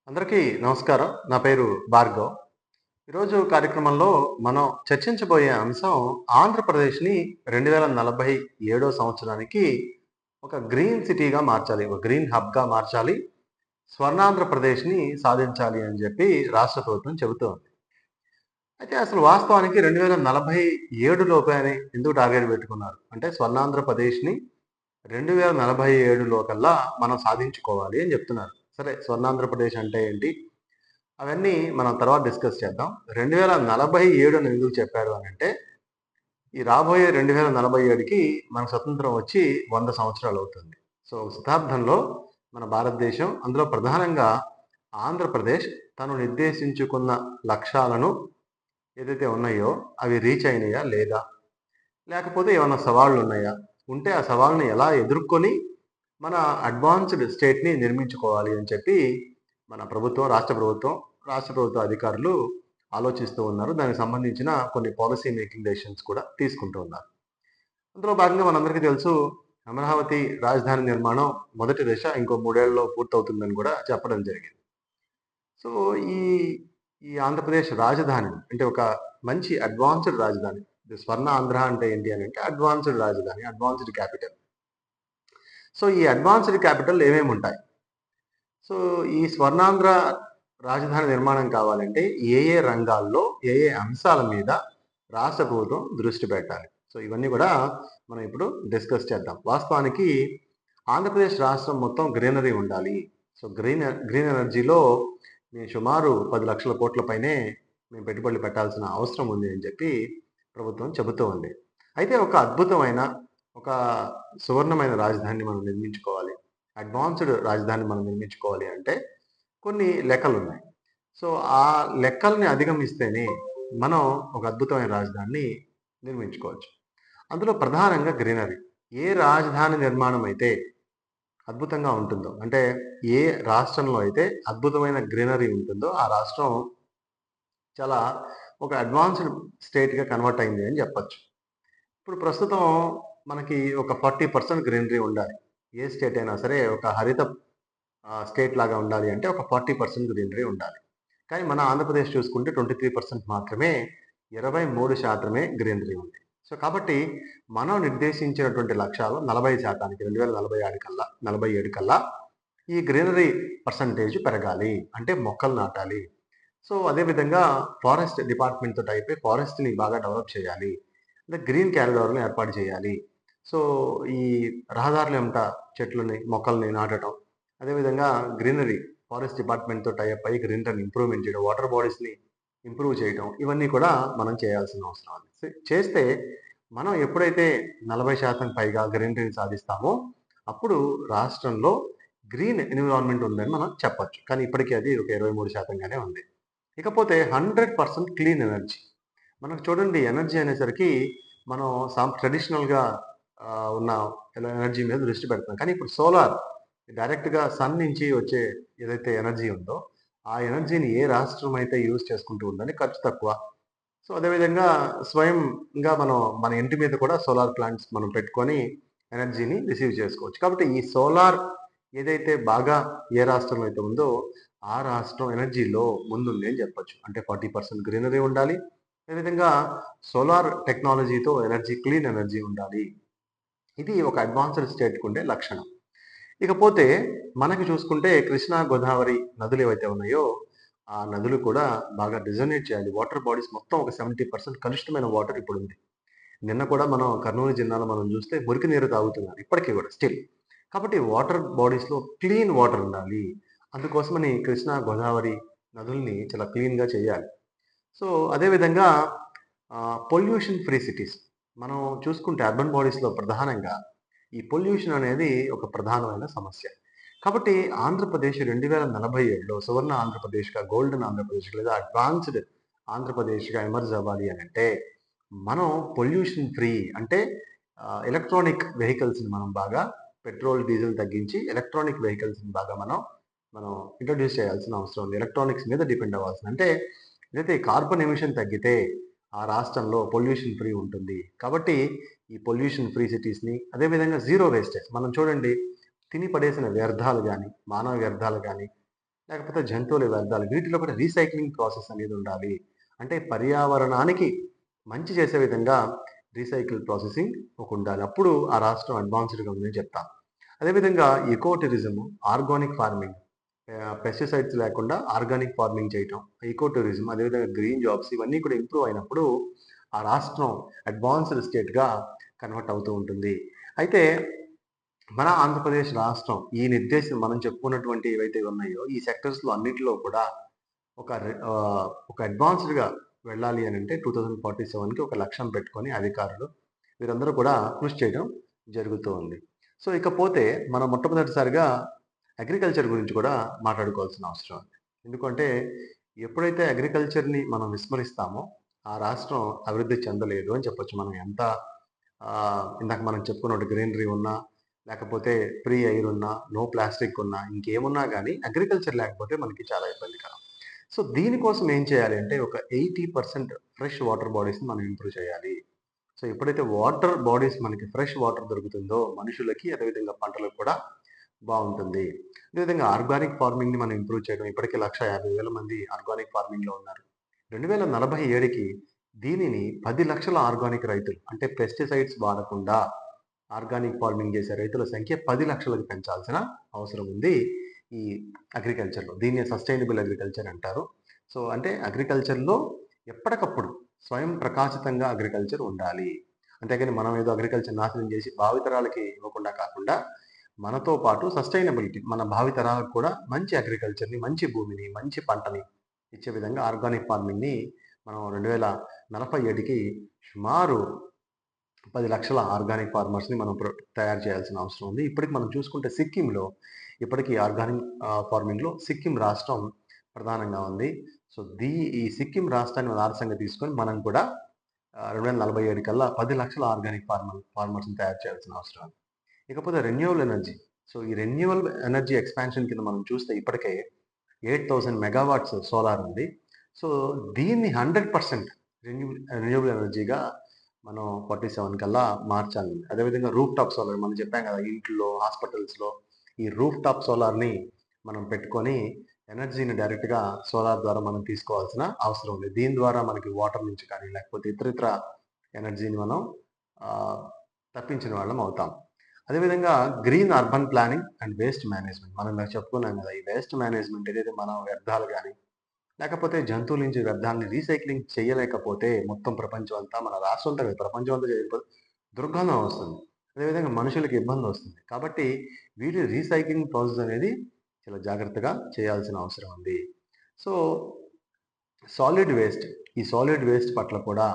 అందరికీ నమస్కారం. నా పేరు భార్గవ్. ఈరోజు కార్యక్రమంలో మనం చర్చించబోయే అంశం ఆంధ్రప్రదేశ్‌ని 2047 సంవత్సరానికి ఒక గ్రీన్ సిటీగా మార్చాలి. ఒక గ్రీన్ హబ్‌గా మార్చాలి. స్వర్ణాంధ్రప్రదేశ్‌ని సాధించాలి అని చెప్పి రాష్ట్ర ప్రభుత్వం చెబుతోంది. అయితే అసలు వాస్తవానికి 2047 లోపే అని ఎందుకు టార్గెట్ పెట్టుకున్నారు? అంటే స్వర్ణాంధ్రప్రదేశ్‌ని 2047 కల్లా మనం సాధించుకోవాలి అని చెప్తున్నారు. సరే, స్వర్ణాంధ్రప్రదేశ్ అంటే ఏంటి? అవన్నీ మనం తర్వాత డిస్కస్ చేద్దాం. 2047 అని ఎందుకు చెప్పారు అనంటే, ఈ రాబోయే 2047కి మనకు స్వతంత్రం వచ్చి 100 సంవత్సరాలు అవుతుంది. సో, శతాబ్దంలో మన భారతదేశం, అందులో ప్రధానంగా ఆంధ్రప్రదేశ్ తను నిర్దేశించుకున్న లక్ష్యాలను ఏదైతే ఉన్నాయో అవి రీచ్ అయినాయా లేదా? లేకపోతే ఏమన్నా సవాళ్లున్నాయా? ఉంటే ఆ సవాళ్ళని ఎలా ఎదుర్కొని మన అడ్వాన్స్‌డ్ స్టేట్‌ని నిర్మించుకోవాలి అని చెప్పి మన ప్రభుత్వం, రాష్ట్ర ప్రభుత్వ అధికారులు ఆలోచిస్తూ ఉన్నారు. దానికి సంబంధించిన కొన్ని పాలిసీ మేకింగ్ డెసిషన్స్ కూడా తీసుకుంటూ ఉన్నారు. అందులో భాగంగా మనందరికీ తెలుసు, అమరావతి రాజధాని నిర్మాణం మొదటి దశ ఇంకో 3 ఏళ్లలో పూర్తవుతుందని కూడా చెప్పడం జరిగింది. సో, ఈ ఈ ఆంధ్రప్రదేశ్ రాజధాని అంటే ఒక మంచి అడ్వాన్స్‌డ్ రాజధాని. స్వర్ణ ఆంధ్ర అంటే ఏంటి అనంటే అడ్వాన్స్‌డ్ రాజధాని, అడ్వాన్స్‌డ్ క్యాపిటల్. సో, ఈ అడ్వాన్స్‌డ్ క్యాపిటల్ ఏమేముంటాయి? సో, ఈ స్వర్ణాంధ్ర రాజధాని నిర్మాణం కావాలంటే ఏ రంగాల్లో, ఏ అంశాల మీద రాష్ట్ర ప్రభుత్వం దృష్టి పెట్టాలి? సో, ఇవన్నీ కూడా మనం ఇప్పుడు డిస్కస్ చేద్దాం. వాస్తవానికి ఆంధ్రప్రదేశ్ రాష్ట్రం మొత్తం గ్రీనరీ ఉండాలి. సో, గ్రీన్ ఎనర్జీలో మేము సుమారు 10,00,000 కోట్ల పైనే మేము పెట్టుబడులు పెట్టాల్సిన అవసరం ఉంది అని చెప్పి ప్రభుత్వం చెబుతూ ఉంది. అయితే ఒక అద్భుతమైన, ఒక సువర్ణమైన రాజధానిని మనం నిర్మించుకోవాలి. అడ్వాన్స్‌డ్ రాజధానిని మనం నిర్మించుకోవాలి అంటే కొన్ని లెక్కలున్నాయి. సో, ఆ లెక్కల్ని అధిగమిస్తేనే మనం ఒక అద్భుతమైన రాజధానిని నిర్మించుకోవచ్చు. అందులో ప్రధానంగా గ్రీనరీ. ఏ రాజధాని నిర్మాణం అయితే అద్భుతంగా ఉంటుందో, అంటే ఏ రాష్ట్రంలో అయితే అద్భుతమైన గ్రీనరీ ఉంటుందో, ఆ రాష్ట్రం చాలా ఒక అడ్వాన్స్‌డ్ స్టేట్‌గా కన్వర్ట్ అయింది అని చెప్పొచ్చు. ఇప్పుడు ప్రస్తుతం మనకి ఒక 40% గ్రీనరీ ఉండాలి. ఏ స్టేట్ అయినా సరే ఒక హరిత స్టేట్ లాగా ఉండాలి అంటే ఒక 40% గ్రీనరీ ఉండాలి. కానీ మన ఆంధ్రప్రదేశ్ చూసుకుంటే 23% మాత్రమే, 23% గ్రీనరీ ఉంది. సో, కాబట్టి మనం నిర్దేశించినటువంటి లక్ష్యాలు 40%కి 2046 కల్లా 47 కల్లా ఈ గ్రీనరీ పర్సెంటేజ్ పెరగాలి. అంటే మొక్కలు నాటాలి. సో, అదే విధంగా ఫారెస్ట్ డిపార్ట్‌మెంట్‌తో టైప్ అయ్యి ఫారెస్ట్‌ని బాగా డెవలప్ చేయాలి. అంటే గ్రీన్ కారిడార్‌లను ఏర్పాటు చేయాలి. సో, ఈ రహదారుల వెంట చెట్లని, మొక్కల్ని నాటటం. అదేవిధంగా గ్రీనరీ ఫారెస్ట్ డిపార్ట్‌మెంట్‌తో టై అప్ అయ్యి గ్రీనరీని ఇంప్రూవ్‌మెంట్ చేయడం, వాటర్ బాడీస్‌ని ఇంప్రూవ్ చేయడం. ఇవన్నీ కూడా మనం చేయాల్సిన అవసరం ఉంది. చేస్తే మనం ఎప్పుడైతే 40% పైగా గ్రీనరీని సాధిస్తామో అప్పుడు రాష్ట్రంలో గ్రీన్ ఎన్విరాన్మెంట్ ఉందని మనం చెప్పొచ్చు. కానీ ఇప్పటికి అది ఒక 23% ఉంది. ఇకపోతే 100% క్లీన్ ఎనర్జీ. మనకు చూడండి, ఎనర్జీ అనేసరికి మనం ట్రెడిషనల్‌గా ఉన్న ఎనర్జీ మీద దృష్టి పెడతాం. కానీ ఇప్పుడు సోలార్ డైరెక్ట్‌గా సన్ నుంచి వచ్చే ఏదైతే ఎనర్జీ ఉందో, ఆ ఎనర్జీని ఏ రాష్ట్రం అయితే యూజ్ చేసుకుంటూ ఉందని ఖర్చు తక్కువ. సో, అదేవిధంగా స్వయంగా మనం మన ఇంటి మీద కూడా సోలార్ ప్లాంట్స్ మనం పెట్టుకొని ఎనర్జీని రిసీవ్ చేసుకోవచ్చు. కాబట్టి ఈ సోలార్ ఏదైతే బాగా ఏ రాష్ట్రంలో అయితే ఉందో, ఆ రాష్ట్రం ఎనర్జీలో ముందుంది అని చెప్పొచ్చు. అంటే 40% గ్రీనరీ ఉండాలి. అదేవిధంగా సోలార్ టెక్నాలజీతో ఎనర్జీ, క్లీన్ ఎనర్జీ ఉండాలి. ఇది ఒక అడ్వాన్స్‌డ్ స్టేట్‌కి ఉండే లక్షణం. ఇకపోతే మనకి చూసుకుంటే కృష్ణా, గోదావరి నదులు ఏవైతే ఉన్నాయో, ఆ నదులు కూడా బాగా డిజర్నేట్ చేయాలి. వాటర్ బాడీస్ మొత్తం ఒక 70% కలుషితమైన వాటర్ ఇప్పుడుంది. నిన్న కూడా మనం కర్నూలు జిల్లాలో మనం చూస్తే మురికి నీరు తాగుతున్నారు. ఇప్పటికి కూడా స్టిల్. కాబట్టి వాటర్ బాడీస్‌లో క్లీన్ వాటర్ ఉండాలి. అందుకోసమని కృష్ణా, గోదావరి నదుల్ని చాలా క్లీన్‌గా చేయాలి. సో, అదే విధంగా పొల్యూషన్ ఫ్రీ సిటీస్. మనం చూసుకుంటే అర్బన్ బాడీస్‌లో ప్రధానంగా ఈ పొల్యూషన్ అనేది ఒక ప్రధానమైన సమస్య. కాబట్టి ఆంధ్రప్రదేశ్ 2047లో సువర్ణ ఆంధ్రప్రదేశ్‌గా, గోల్డెన్ ఆంధ్రప్రదేశ్ లేదా అడ్వాన్స్‌డ్ ఆంధ్రప్రదేశ్‌గా ఎమర్జ్ అవ్వాలి అనంటే, మనం పొల్యూషన్ ఫ్రీ అంటే ఎలక్ట్రానిక్ వెహికల్స్‌ని మనం బాగా పెట్రోల్, డీజిల్ తగ్గించి ఎలక్ట్రానిక్ వెహికల్స్‌ని బాగా మనం ఇంట్రొడ్యూస్ చేయాల్సిన అవసరం ఉంది. ఎలక్ట్రానిక్స్ మీద డిపెండ్ అవ్వాల్సింది. అంటే ఏదైతే కార్బన్ ఎమిషన్ తగ్గితే ఆ రాష్ట్రంలో పొల్యూషన్ ఫ్రీ ఉంటుంది. కాబట్టి ఈ పొల్యూషన్ ఫ్రీ సిటీస్‌ని, అదేవిధంగా జీరో వేస్టేజ్. మనం చూడండి, తిని పడేసిన వ్యర్థాలు గాని, మానవ వ్యర్థాలు గాని, లేకపోతే జంతువుల వ్యర్థాలు, వీటిలో కూడా రీసైక్లింగ్ ప్రాసెస్ అనేది ఉండాలి. అంటే పర్యావరణానికి మంచి చేసే విధంగా రీసైకిల్ ప్రాసెసింగ్ ఉండాలి. అప్పుడు ఆ రాష్ట్రం అడ్వాన్స్డ్‌గా ఉందని చెప్తాను. అదేవిధంగా eco tourism, organic farming, pesticides లేకుండా ఆర్గానిక్ ఫార్మింగ్ చేయటం, ఎకో టూరిజం, అదేవిధంగా గ్రీన్ జాబ్స్ ఇవన్నీ కూడా ఇంప్రూవ్ అయినప్పుడు ఆ రాష్ట్రం అడ్వాన్స్డ్ స్టేట్‌గా కన్వర్ట్ అవుతూ ఉంటుంది. అయితే మన ఆంధ్రప్రదేశ్ రాష్ట్రం ఈ నిర్దేశం మనం చెప్పుకున్నటువంటి ఏవైతే ఉన్నాయో ఈ సెక్టర్స్‌లో అన్నిటిలో కూడా ఒక అడ్వాన్స్డ్‌గా వెళ్ళాలి అనంటే 2047కి ఒక లక్ష్యం పెట్టుకొని అధికారులు వీరందరూ కూడా కృషి చేయడం జరుగుతూ ఉంది. సో, ఇకపోతే మనం మొట్టమొదటిసారిగా అగ్రికల్చర్ గురించి కూడా మాట్లాడుకోవాల్సిన అవసరం ఉంది. ఎందుకంటే ఎప్పుడైతే అగ్రికల్చర్‌ని మనం విస్మరిస్తామో ఆ రాష్ట్రం అభివృద్ధి చెందలేదు అని చెప్పొచ్చు. మనం ఎంత ఇందాక మనం చెప్పుకున్నట్టు గ్రీనరీ ఉన్నా, లేకపోతే ఫ్రీ ఎయిర్ ఉన్నా, నో ప్లాస్టిక్ ఉన్నా, ఇంకేమున్నా గానీ అగ్రికల్చర్ లేకపోతే మనకి చాలా ఇబ్బందికరం. సో, దీనికోసం ఏం చేయాలి అంటే ఒక 80% ఫ్రెష్ వాటర్ బాడీస్‌ని మనం ఇంప్రూవ్ చేయాలి. సో, ఎప్పుడైతే వాటర్ బాడీస్ మనకి ఫ్రెష్ వాటర్ దొరుకుతుందో మనుషులకి, అదేవిధంగా పంటలకు కూడా బావుంటుంది. అదేవిధంగా ఆర్గానిక్ ఫార్మింగ్‌ని మనం ఇంప్రూవ్ చేయడం. ఇప్పటికే 1,50,000 మంది ఆర్గానిక్ ఫార్మింగ్‌లో ఉన్నారు. 2047కి దీనిని 10,00,000 ఆర్గానిక్ రైతులు అంటే పెస్టిసైడ్స్ వాడకుండా ఆర్గానిక్ ఫార్మింగ్ చేసే రైతుల సంఖ్య 10,00,000కి పెంచాల్సిన అవసరం ఉంది ఈ అగ్రికల్చర్‌లో. దీన్నే సస్టైనబుల్ అగ్రికల్చర్ అంటారు. సో, అంటే అగ్రికల్చర్‌లో ఎప్పటికప్పుడు స్వయం ప్రకాశితంగా అగ్రికల్చర్ ఉండాలి. అంతేగాని మనం ఏదో అగ్రికల్చర్ నాశనం చేసి భావితరాలకి ఇవ్వకుండా కాకుండా మనతో పాటు సస్టైనబిలిటీ మన భావితరాలకు కూడా మంచి అగ్రికల్చర్‌ని, మంచి భూమిని, మంచి పంటని ఇచ్చే విధంగా ఆర్గానిక్ ఫార్మింగ్‌ని మనం 2047కి సుమారు 10,00,000 ఆర్గానిక్ ఫార్మర్స్‌ని మనం తయారు చేయాల్సిన అవసరం ఉంది. ఇప్పటికి మనం చూసుకుంటే సిక్కింలో ఇప్పటికి ఆర్గానిక్ ఫార్మింగ్‌లో సిక్కిం రాష్ట్రం ప్రధానంగా ఉంది. సో, ఈ సిక్కిం రాష్ట్రాన్ని మన ఆదర్శంగా తీసుకొని మనం కూడా 2047 కల్లా 10,00,000 ఆర్గానిక్ ఫార్మర్స్‌ని తయారు చేయాల్సిన అవసరం ఉంది. ఇకపోతే రెన్యూవబుల్ ఎనర్జీ. సో, ఈ రెన్యూవబుల్ ఎనర్జీ ఎక్స్‌పాన్షన్ కింద మనం చూస్తే ఇప్పటికే 8,000 మెగావాట్స్ సోలార్ ఉంది. సో, దీన్ని 100% రెన్యూవబుల్ ఎనర్జీగా మనం 47 కల్లా మార్చాలి. అదేవిధంగా రూఫ్ టాప్ సోలార్ మనం చెప్పాం కదా! ఇంట్లో, హాస్పిటల్స్‌లో ఈ రూఫ్ టాప్ సోలార్‌ని మనం పెట్టుకొని ఎనర్జీని డైరెక్ట్‌గా సోలార్ ద్వారా మనం తీసుకోవాల్సిన అవసరం ఉంది. దీని ద్వారా మనకి వాటర్ నుంచి కానీ, లేకపోతే ఇతరితర ఎనర్జీని మనం ఆహ్, తప్పించిన వాళ్ళం అవుతాం. అదేవిధంగా green urban planning and waste management. మనం ఇందాక చెప్పుకున్నాం కదా! ఈ వేస్ట్ మేనేజ్మెంట్ ఏదైతే మన వ్యర్థాలు గాని, లేకపోతే జంతువుల నుంచి వ్యర్థాలని రీసైక్లింగ్ చేయలేకపోతే మొత్తం ప్రపంచం అంతా మన రాష్ట్రం అంతా కాదు, ప్రపంచం అంతా చేయకపోతే దుర్గంధం వస్తుంది. అదేవిధంగా మనుషులకి ఇబ్బందొస్తుంది. కాబట్టి వీటి రీసైక్లింగ్ ప్రాసెస్ అనేది చాలా జాగ్రత్తగా చేయాల్సిన అవసరం ఉంది. సో, సాలిడ్ వేస్ట్ ఈ సాలిడ్ వేస్ట్ పట్ల కూడా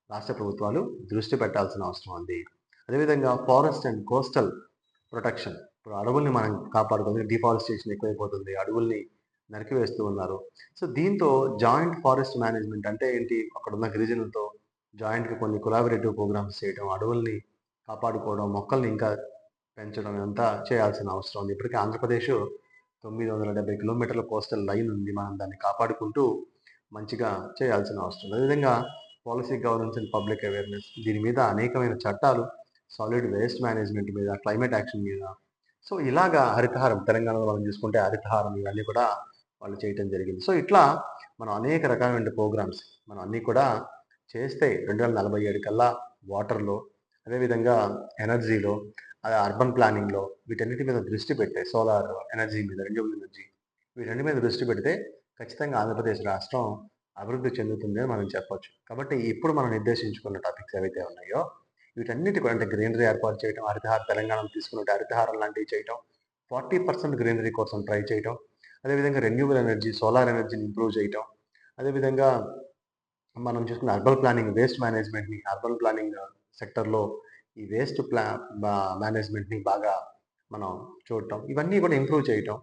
రాష్ట్ర ప్రభుత్వాలు దృష్టి పెట్టాల్సిన అవసరం ఉంది. అదేవిధంగా ఫారెస్ట్ అండ్ కోస్టల్ ప్రొటెక్షన్. ఇప్పుడు అడవుల్ని మనం కాపాడుకోవాలి. డిఫారెస్టేషన్ ఎక్కువైపోతుంది. అడవుల్ని నరికివేస్తూ ఉన్నారు. సో, దీంతో జాయింట్ ఫారెస్ట్ మేనేజ్మెంట్ అంటే ఏంటి? అక్కడున్న గిరిజనులతో జాయింట్‌గా కొన్ని కొలాబరేటివ్ ప్రోగ్రామ్స్ చేయడం, అడవుల్ని కాపాడుకోవడం, మొక్కల్ని ఇంకా పెంచడం ఇదంతా చేయాల్సిన అవసరం ఉంది. ఇప్పటికే ఆంధ్రప్రదేశ్ 970 కిలోమీటర్ల కోస్టల్ లైన్ ఉంది. మనం దాన్ని కాపాడుకుంటూ మంచిగా చేయాల్సిన అవసరం ఉంది. అదేవిధంగా policy governance and public awareness దీని మీద అనేకమైన చట్టాలు, సాలిడ్ వేస్ట్ మేనేజ్మెంట్ మీద, క్లైమేట్ యాక్షన్ మీద, సో, ఇలాగా హరితహారం తెలంగాణలో మనం చూసుకుంటే హరితహారం ఇవన్నీ కూడా వాళ్ళు చేయటం జరిగింది. సో, ఇట్లా మనం అనేక రకాలైన ప్రోగ్రామ్స్ మనం అన్నీ కూడా చేస్తే 2047 కల్లా వాటర్‌లో, అదేవిధంగా ఎనర్జీలో, అర్బన్ ప్లానింగ్‌లో వీటన్నిటి మీద దృష్టి పెట్టే సోలార్ ఎనర్జీ మీద, రెన్యూవబుల్ ఎనర్జీ వీటన్నిటి మీద దృష్టి పెడితే ఖచ్చితంగా ఆంధ్రప్రదేశ్ రాష్ట్రం అభివృద్ధి చెందుతుంది అని మనం చెప్పొచ్చు. కాబట్టి ఇప్పుడు మనం నిర్దేశించుకున్న టాపిక్స్ ఏవైతే ఉన్నాయో వీటన్నిటి కూడా అంటే గ్రీనరీ ఏర్పాటు చేయటం, హరితహారం తెలంగాణలో తీసుకున్నట్టు హరితహారం లాంటివి చేయటం, 40% గ్రీనరీ కోసం ట్రై చేయటం, అదేవిధంగా రెన్యూవబుల్ ఎనర్జీ, సోలార్ ఎనర్జీని ఇంప్రూవ్ చేయటం, అదేవిధంగా మనం చూసుకున్న అర్బన్ ప్లానింగ్, వేస్ట్ మేనేజ్మెంట్‌ని అర్బన్ ప్లానింగ్ సెక్టర్‌లో ఈ వేస్ట్ మేనేజ్మెంట్‌ని బాగా మనం చూడటం, ఇవన్నీ కూడా ఇంప్రూవ్ చేయటం.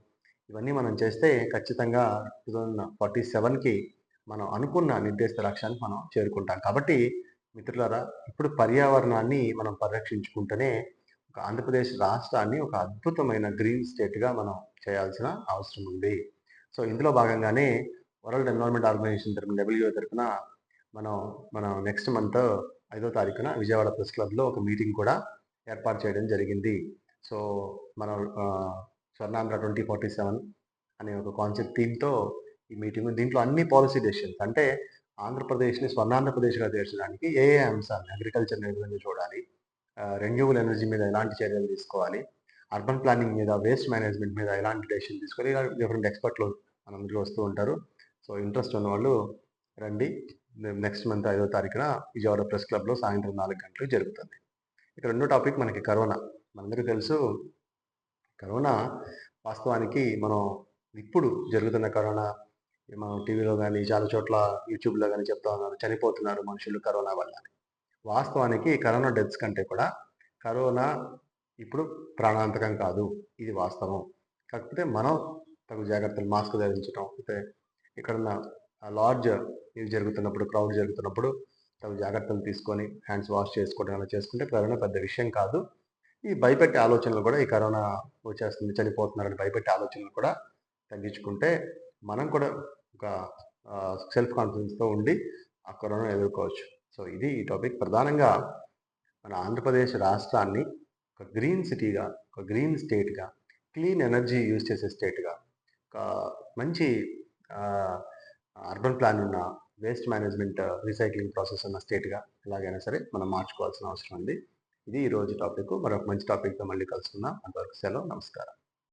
ఇవన్నీ మనం చేస్తే ఖచ్చితంగా 2047కి మనం అనుకున్న నిర్దేశిత లక్ష్యానికి మనం చేరుకుంటాం. కాబట్టి మిత్రులారా, ఇప్పుడు పర్యావరణాన్ని మనం పరిరక్షించుకుంటేనే ఒక ఆంధ్రప్రదేశ్ రాష్ట్రాన్ని ఒక అద్భుతమైన గ్రీన్ స్టేట్‌గా మనం చేయాల్సిన అవసరం ఉంది. సో, ఇందులో భాగంగానే వరల్డ్ ఎన్విరాన్మెంట్ ఆర్గనైజేషన్ తరపున డబ్ల్యూఓ తరపున మనం మనం నెక్స్ట్ మంత్ 5వ తారీఖున విజయవాడ ప్రెస్ క్లబ్‌లో ఒక మీటింగ్ కూడా ఏర్పాటు చేయడం జరిగింది. సో, మనం స్వర్ణాంధ్ర 2047 అనే ఒక కాన్సెప్ట్ థీమ్‌తో ఈ మీటింగ్. దీంట్లో అన్ని పాలసీ డెసిషన్స్ అంటే ఆంధ్రప్రదేశ్‌ని స్వర్ణాంధ్రప్రదేశ్‌గా తీర్చడానికి ఏ ఏ అంశాలు అగ్రికల్చర్‌ని ఏ విధంగా చూడాలి, రెన్యూవబుల్ ఎనర్జీ మీద ఎలాంటి చర్యలు తీసుకోవాలి, అర్బన్ ప్లానింగ్ మీద, వేస్ట్ మేనేజ్మెంట్ మీద ఎలాంటి డెసిషన్ తీసుకోవాలి, ఇలా డిఫరెంట్ ఎక్స్‌పర్ట్‌లు మన ముందుకు వస్తూ ఉంటారు. సో, ఇంట్రెస్ట్ ఉన్నవాళ్ళు రండి. నెక్స్ట్ మంత్ 5వ తారీఖున విజయవాడ ప్రెస్ క్లబ్‌లో సాయంత్రం 4 గంటలకు జరుగుతుంది. ఇక రెండో టాపిక్ మనకి కరోనా. మనందరికీ తెలుసు కరోనా వాస్తవానికి మనం ఇప్పుడు జరుగుతున్న కరోనా మనం టీవీలో గానీ, చాలా చోట్ల యూట్యూబ్‌లో గానీ చెప్తా ఉన్నారు. చనిపోతున్నారు మనుషులు కరోనా వల్ల. వాస్తవానికి కరోనా డెత్స్ కంటే కూడా కరోనా ఇప్పుడు ప్రాణాంతకం కాదు. ఇది వాస్తవం. కాకపోతే మనం తగు జాగ్రత్తలు మాస్క్ ధరించటం, అయితే ఎక్కడన్నా లార్జ్ ఇవి జరుగుతున్నప్పుడు, క్రౌడ్ జరుగుతున్నప్పుడు తగు జాగ్రత్తలు తీసుకొని హ్యాండ్స్ వాష్ చేసుకోవడం అలా చేసుకుంటే కరోనా పెద్ద విషయం కాదు. ఈ భయపెట్టే ఆలోచనలు కూడా ఈ కరోనా వచ్చేస్తుంది, చనిపోతున్నారని భయపెట్టే ఆలోచనలు కూడా తగ్గించుకుంటే మనం కూడా ఒక సెల్ఫ్ కాన్ఫిడెన్స్‌తో ఉండి ఆ కరోనాను ఎదుర్కోవచ్చు. సో, ఇది ఈ టాపిక్. ప్రధానంగా మన ఆంధ్రప్రదేశ్ రాష్ట్రాన్ని ఒక గ్రీన్ సిటీగా, ఒక గ్రీన్ స్టేట్‌గా, క్లీన్ ఎనర్జీ యూజ్ చేసే స్టేట్‌గా, ఒక మంచి ఆహ్, అర్బన్ ప్లాన్ ఉన్న, వేస్ట్ మేనేజ్మెంట్, రీసైక్లింగ్ ప్రాసెస్ ఉన్న స్టేట్‌గా ఎలాగైనా సరే మనం మార్చుకోవాల్సిన అవసరం ఉంది. ఇది ఈరోజు టాపిక్. మరొక మంచి టాపిక్‌తో మళ్ళీ కలుసుకుందాం. అంతవరకు సెలవు. నమస్కారం.